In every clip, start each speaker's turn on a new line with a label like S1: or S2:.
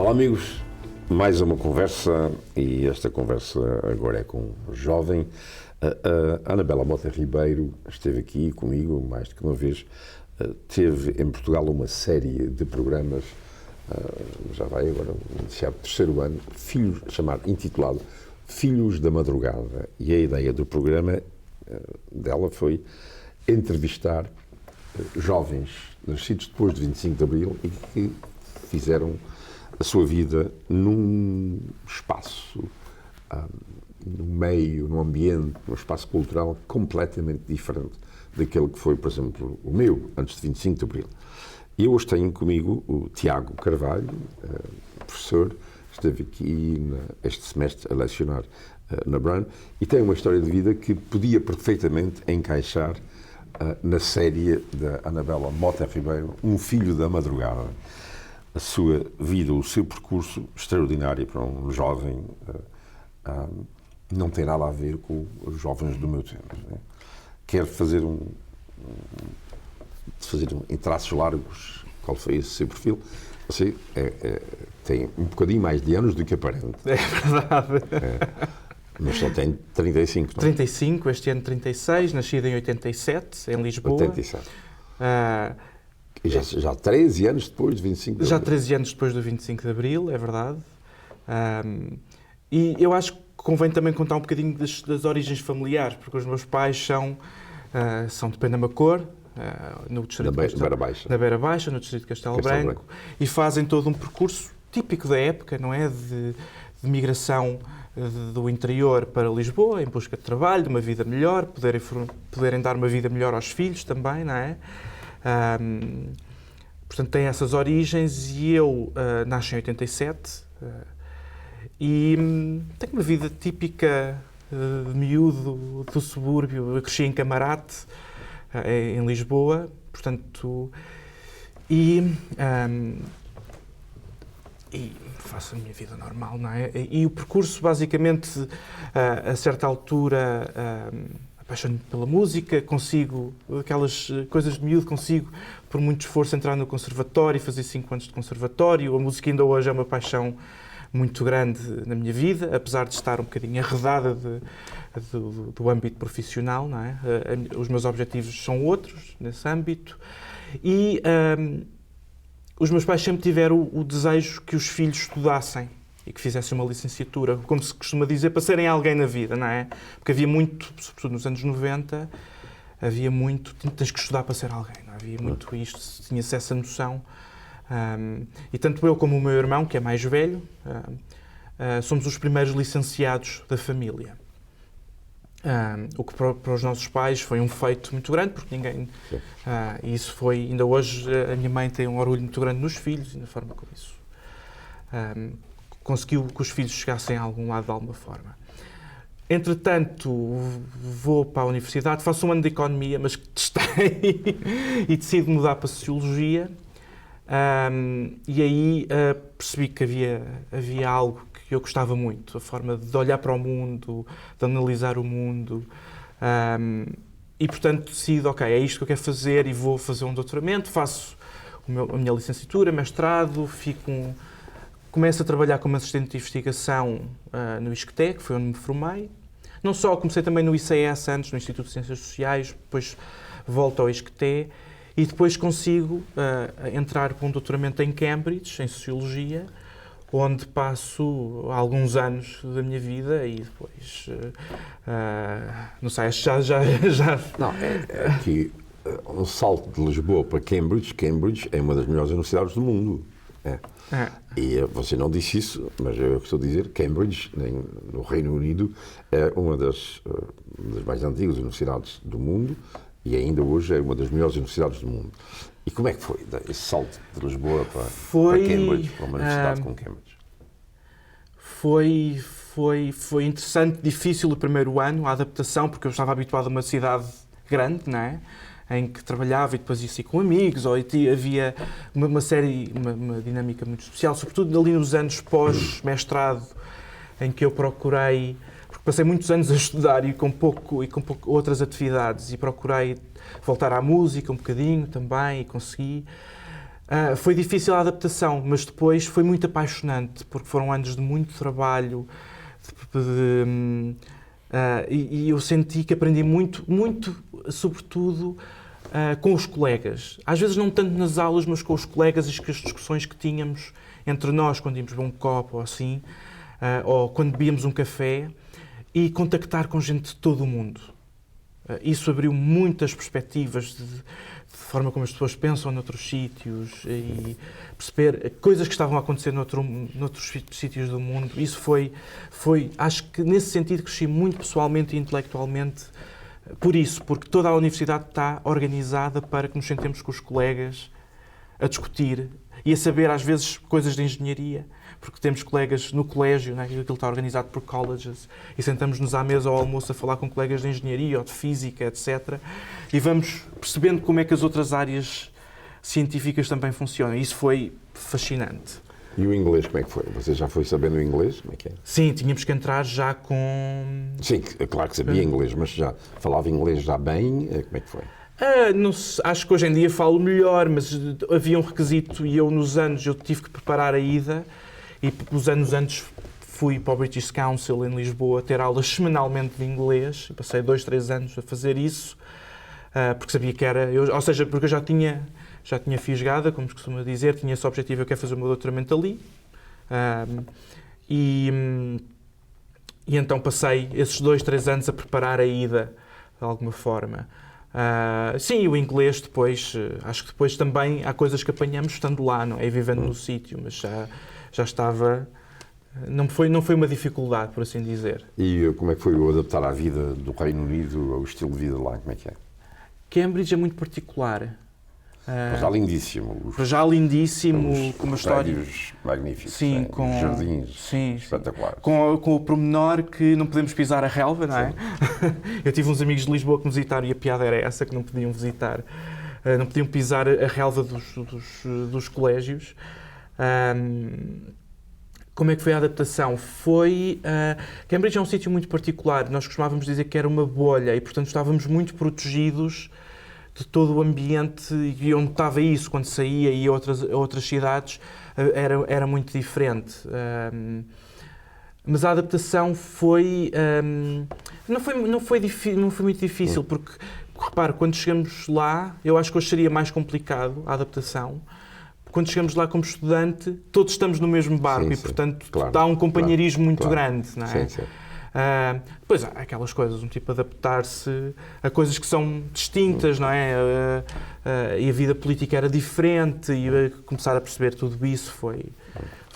S1: Olá amigos, mais uma conversa e esta conversa agora é com um jovem. A Anabela Mota Ribeiro esteve aqui comigo mais do que uma vez, teve em Portugal uma série de programas, já vai agora iniciar o terceiro ano, intitulado Filhos da Madrugada, e a ideia do programa dela foi entrevistar jovens nascidos depois de 25 de Abril e que fizeram a sua vida num espaço, num meio, num ambiente, num espaço cultural completamente diferente daquele que foi, por exemplo, o meu, antes de 25 de Abril. E eu hoje tenho comigo o Tiago Carvalho, professor, esteve aqui este semestre a lecionar na Brown, e tem uma história de vida que podia perfeitamente encaixar na série da Anabela Mota Ribeiro, Um Filho da Madrugada. A sua vida, o seu percurso extraordinário para um jovem não tem nada a ver com os jovens do meu tempo. Né? Quero fazer em traços largos qual foi esse seu perfil. Você tem um bocadinho mais de anos do que aparente.
S2: É verdade.
S1: Mas só tem 35, não?
S2: 35, este ano 36, nascido em 87, em Lisboa.
S1: 87. E já 13 anos depois de 25 de Abril.
S2: Já 13 anos depois do 25 de Abril, é verdade. E eu acho que convém também contar um bocadinho das origens familiares, porque os meus pais são de Penamacor, no distrito
S1: na
S2: Beira Baixa, no distrito de Castelo Branco, e fazem todo um percurso típico da época, não é? De migração do interior para Lisboa, em busca de trabalho, de uma vida melhor, poderem dar uma vida melhor aos filhos também, não é? Portanto, tem essas origens e eu nasci em 87 e tenho uma vida típica de miúdo do subúrbio. Eu cresci em Camarate, em Lisboa, portanto, e faço a minha vida normal, não é? E o percurso, basicamente, a certa altura, apaixono-me pela música, consigo, aquelas coisas de miúdo, consigo, por muito esforço, entrar no conservatório, fazer 5 anos de conservatório. A música ainda hoje é uma paixão muito grande na minha vida, apesar de estar um bocadinho arredada do âmbito profissional, não é? Os meus objetivos são outros, nesse âmbito. E os meus pais sempre tiveram o desejo que os filhos estudassem e que fizessem uma licenciatura, como se costuma dizer, para serem alguém na vida, não é? Porque havia muito, sobretudo nos anos 90, havia muito, tens que estudar para ser alguém, não é? Havia muito isto, tinha-se essa noção. E tanto eu como o meu irmão, que é mais velho, somos os primeiros licenciados da família. O que para os nossos pais foi um feito muito grande, porque ninguém... E isso foi... Ainda hoje a minha mãe tem um orgulho muito grande nos filhos e na forma como isso conseguiu que os filhos chegassem a algum lado de alguma forma. Entretanto, vou para a universidade, faço um ano de Economia, mas que testei e decido mudar para Sociologia. E aí percebi que havia algo que eu gostava muito, a forma de olhar para o mundo, de analisar o mundo. E, portanto, decido, ok, é isto que eu quero fazer e vou fazer um doutoramento, faço a minha licenciatura, mestrado, começo a trabalhar como assistente de investigação no ISCTE, que foi onde me formei. Não só, comecei também no ICS antes, no Instituto de Ciências Sociais, depois volto ao ISCTE e depois consigo entrar para um doutoramento em Cambridge, em Sociologia, onde passo alguns anos da minha vida e depois, não sei, já...
S1: Não, é que um salto de Lisboa para Cambridge é uma das melhores universidades do mundo. E você não disse isso, mas eu estou a dizer, Cambridge, no Reino Unido, é uma das mais antigas universidades do mundo e ainda hoje é uma das melhores universidades do mundo. E como é que foi esse salto de Lisboa para Cambridge, para uma universidade como Cambridge?
S2: Foi interessante, difícil o primeiro ano, a adaptação, porque eu estava habituado a uma cidade grande, não é? Em que trabalhava e depois ia com amigos, ou havia uma dinâmica muito especial, sobretudo ali nos anos pós-mestrado, em que eu procurei, porque passei muitos anos a estudar e com pouco outras atividades, e procurei voltar à música um bocadinho também, e consegui. Foi difícil a adaptação, mas depois foi muito apaixonante, porque foram anos de muito trabalho e eu senti que aprendi muito, muito, sobretudo, com os colegas. Às vezes não tanto nas aulas, mas com os colegas e com as discussões que tínhamos entre nós, quando íamos beber um copo ou assim, ou quando bebíamos um café, e contactar com gente de todo o mundo. Isso abriu muitas perspectivas de forma como as pessoas pensam noutros sítios e perceber coisas que estavam a acontecer noutros sítios do mundo. Isso foi, acho que nesse sentido cresci muito pessoalmente e intelectualmente por isso, porque toda a universidade está organizada para que nos sentemos com os colegas a discutir e a saber às vezes coisas de engenharia, porque temos colegas no colégio, né, aquilo está organizado por colleges, e sentamos-nos à mesa ao almoço a falar com colegas de engenharia ou de física, etc. E vamos percebendo como é que as outras áreas científicas também funcionam. Isso foi fascinante.
S1: E o inglês, como é que foi? Você já foi sabendo o inglês? Como é que é?
S2: Sim, tínhamos que entrar já com...
S1: Sim, é claro que sabia inglês, mas já falava inglês já bem? Como é que foi?
S2: Não sei, acho que hoje em dia falo melhor, mas havia um requisito e eu tive que preparar a ida. E uns anos antes fui para o British Council em Lisboa ter aulas semanalmente de inglês. Passei 2, 3 anos a fazer isso, porque sabia que era... ou seja, porque eu já tinha fisgada, como se costuma dizer, tinha esse objetivo, eu quero fazer o meu doutoramento ali. E então passei esses 2, 3 anos a preparar a ida, de alguma forma. Sim, o inglês depois, acho que depois também há coisas que apanhamos estando lá, não é? Vivendo no sítio, mas já estava... Não foi uma dificuldade, por assim dizer.
S1: E como é que foi o adaptar à vida do Reino Unido, ao estilo de vida lá? Como é que é?
S2: Cambridge é muito particular.
S1: Mas já lindíssimo.
S2: Já lindíssimo, com uma história...
S1: prédios magníficos,
S2: sim,
S1: com jardins espetaculares.
S2: Com o pormenor que não podemos pisar a relva, não é? Eu tive uns amigos de Lisboa que me visitaram e a piada era essa, que não podiam visitar. Não podiam pisar a relva dos colégios. Como é que foi a adaptação? Cambridge é um sítio muito particular. Nós costumávamos dizer que era uma bolha e, portanto, estávamos muito protegidos de todo o ambiente, e onde estava isso, quando saía e ia a outras cidades, era muito diferente. Mas a adaptação não foi muito difícil, porque, repare, quando chegamos lá, eu acho que hoje seria mais complicado a adaptação. Quando chegamos lá como estudante, todos estamos no mesmo barco, sim, e, portanto, claro, dá um companheirismo muito grande, não é?
S1: Sim.
S2: Depois há aquelas coisas, um tipo adaptar-se a coisas que são distintas, não é? E a vida política era diferente, e começar a perceber tudo isso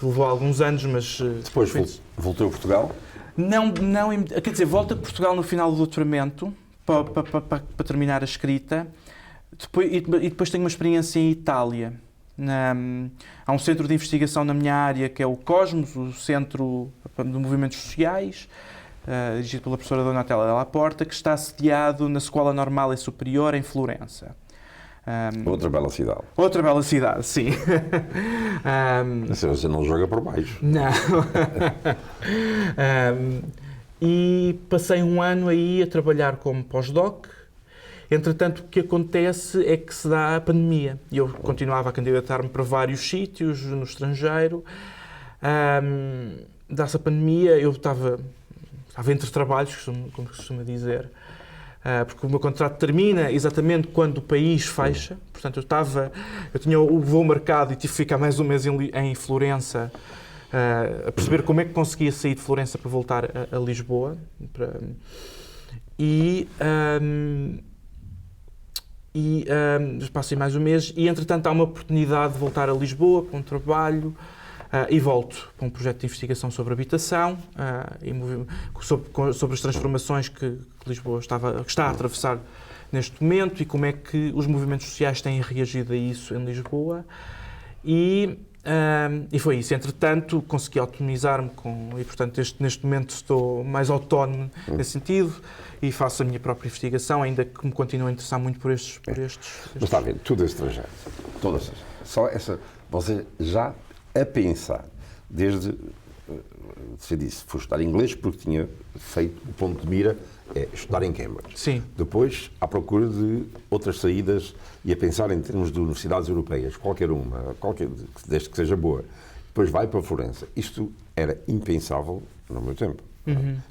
S2: levou alguns anos, mas...
S1: Depois voltou a Portugal?
S2: Não, quer dizer, volto a Portugal no final do doutoramento, para terminar a escrita, e depois tenho uma experiência em Itália. Há um centro de investigação na minha área, que é o Cosmos, o Centro de Movimentos Sociais, dirigido pela professora Donatella Della Porta, que está sediado na Scuola Normale Superiore, em Florença.
S1: Outra bela cidade.
S2: Outra bela cidade, sim.
S1: Você não joga por baixo.
S2: Não. E passei um ano aí a trabalhar como pós-doc. Entretanto, o que acontece é que se dá a pandemia. E eu continuava a candidatar-me para vários sítios no estrangeiro. Dá-se a pandemia, eu estava entre trabalhos, como se costuma dizer, porque o meu contrato termina exatamente quando o país fecha. Portanto, eu tinha o voo marcado e tive que ficar mais um mês em Florença, a perceber como é que conseguia sair de Florença para voltar a Lisboa. Passei mais um mês e, entretanto, há uma oportunidade de voltar a Lisboa para um trabalho e volto para um projeto de investigação sobre habitação e sobre as transformações que Lisboa está a atravessar neste momento e como é que os movimentos sociais têm reagido a isso em Lisboa. E foi isso. Entretanto, consegui autonomizar-me e, portanto, neste momento estou mais autónomo nesse sentido e faço a minha própria investigação, ainda que me continuo a interessar muito por estes.
S1: Mas está a ver, tudo é estrangeiro. Todas. Só essa. Você já a pensar, desde você disse, foi estudar inglês porque tinha feito o ponto de mira, é estudar em Cambridge.
S2: Sim.
S1: Depois, à procura de outras saídas e a pensar em termos de universidades europeias, qualquer uma, desde que seja boa. Depois vai para a Florença. Isto era impensável no meu tempo.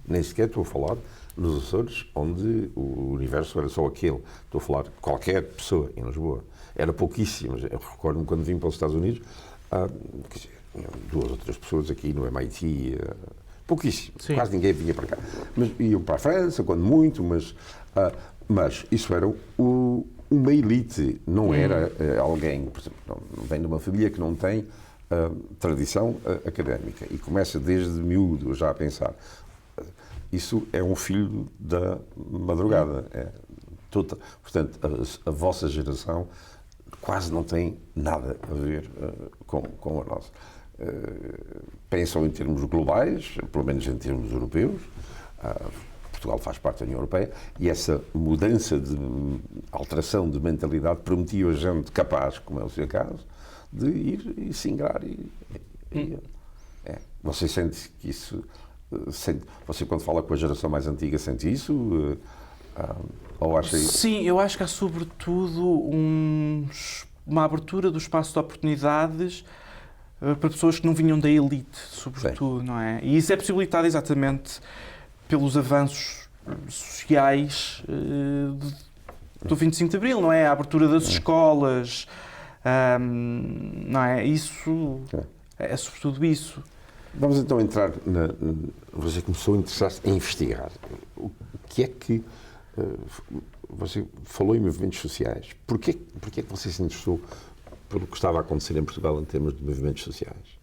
S1: Nem sequer estou a falar nos Açores, onde o universo era só aquele. Estou a falar de qualquer pessoa em Lisboa. Era pouquíssimo. Eu recordo-me quando vim para os Estados Unidos, quer dizer, 2 ou 3 pessoas aqui no MIT, pouquíssimo. Sim. Quase ninguém vinha para cá. Mas iam para a França, quando muito, mas isso era uma elite, não era alguém, por exemplo, não vem de uma família que não tem tradição académica e começa desde miúdo já a pensar. Isso é um filho da madrugada. Portanto, a vossa geração quase não tem nada a ver com a nossa. Pensam em termos globais, pelo menos em termos europeus. Portugal faz parte da União Europeia e essa mudança de alteração de mentalidade prometia a gente capaz, como é o seu caso, de ir e se ingrar. Você sente que isso... Você, quando fala com a geração mais antiga, sente isso? Ou acha isso?
S2: Sim, eu acho que há sobretudo uma abertura do espaço de oportunidades para pessoas que não vinham da elite, sobretudo, sim, não é? E isso é possibilitado exatamente pelos avanços sociais do 25 de Abril, não é? A abertura das escolas, não é? Isso é sobretudo isso.
S1: Vamos então entrar você começou a interessar-se em investigar. O que é que... você falou em movimentos sociais. Porquê é que você se interessou pelo que estava a acontecer em Portugal em termos de movimentos sociais?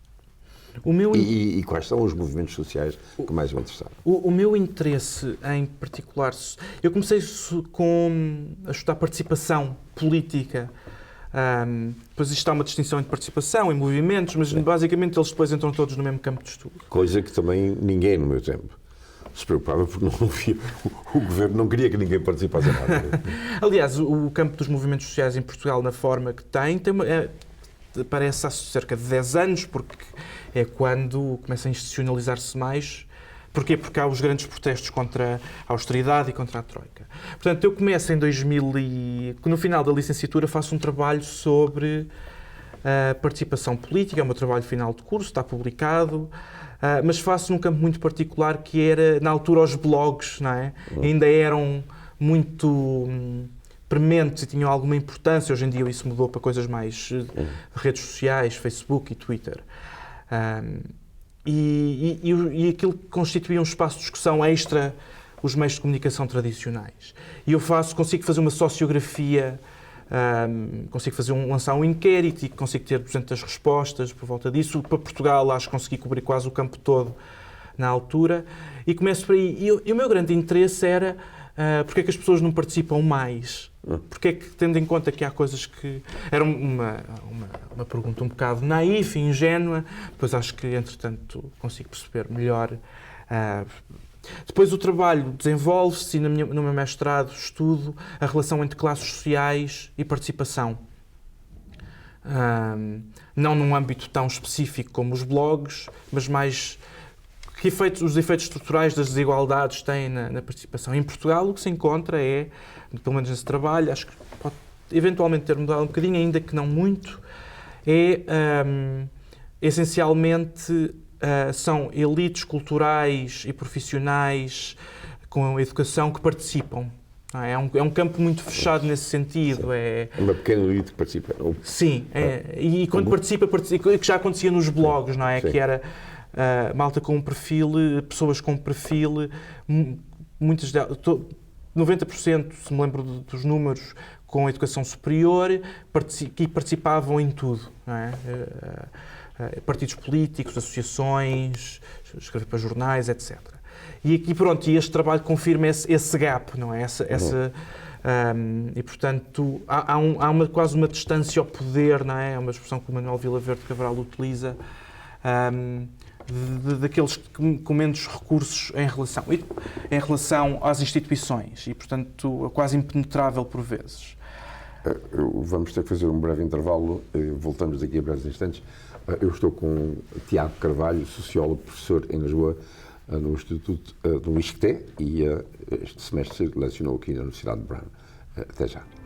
S1: E quais são os movimentos sociais que mais o interessaram?
S2: O meu interesse em particular... Eu comecei a estudar participação política. Depois isto há uma distinção entre participação e movimentos, mas basicamente eles depois entram todos no mesmo campo de estudo.
S1: Coisa que também ninguém no meu tempo se preocupava porque não havia, o governo não queria que ninguém participasse em nada.
S2: Aliás, o campo dos movimentos sociais em Portugal, na forma que tem parece há cerca de 10 anos, porque é quando começa a institucionalizar-se mais. Porquê? Porque há os grandes protestos contra a austeridade e contra a Troika. Portanto, eu começo em 2000 no final da licenciatura faço um trabalho sobre participação política, é o meu trabalho final de curso, está publicado, mas faço num campo muito particular que era, na altura, os blogs, não é? Ainda eram muito prementes e tinham alguma importância. Hoje em dia isso mudou para coisas mais redes sociais, Facebook e Twitter. E aquilo que constituía um espaço de discussão extra os meios de comunicação tradicionais. E eu consigo fazer uma sociografia, consigo lançar um inquérito e consigo ter 200 respostas por volta disso. Para Portugal, acho que consegui cobrir quase o campo todo na altura. E começo por aí. E o meu grande interesse era porque é que as pessoas não participam mais? Porque é que, tendo em conta que há coisas que... Era uma pergunta um bocado naif e ingénua, depois acho que, entretanto, consigo perceber melhor. Depois o trabalho desenvolve-se e no meu mestrado estudo a relação entre classes sociais e participação. Não num âmbito tão específico como os blogs, mas mais... os efeitos estruturais das desigualdades têm na participação. Em Portugal, o que se encontra é, pelo menos nesse trabalho, acho que pode eventualmente ter mudado um bocadinho, ainda que não muito, essencialmente são elites culturais e profissionais com educação que participam. É um campo muito fechado nesse sentido. É
S1: uma pequena elite que participa.
S2: Sim, e quando participa, que já acontecia nos blogs, não é?
S1: Sim.
S2: Que era... malta com um perfil, pessoas com um perfil, muitas delas, 90%, se me lembro dos números, com educação superior, que participavam em tudo, não é? Partidos políticos, associações, escrever para jornais, etc. E aqui, pronto, este trabalho confirma esse gap, não é? E, portanto, há quase uma distância ao poder, não é? É uma expressão que o Manuel Vilaverde Cabral utiliza, daqueles com menos recursos em relação às instituições e, portanto, quase impenetrável por vezes.
S1: Vamos ter que fazer um breve intervalo, voltamos daqui a breves instantes, Eu estou com Tiago Carvalho, sociólogo, professor em Lisboa, no Instituto do ISCTE, e este semestre lecionou aqui na Universidade de Brown. Até já.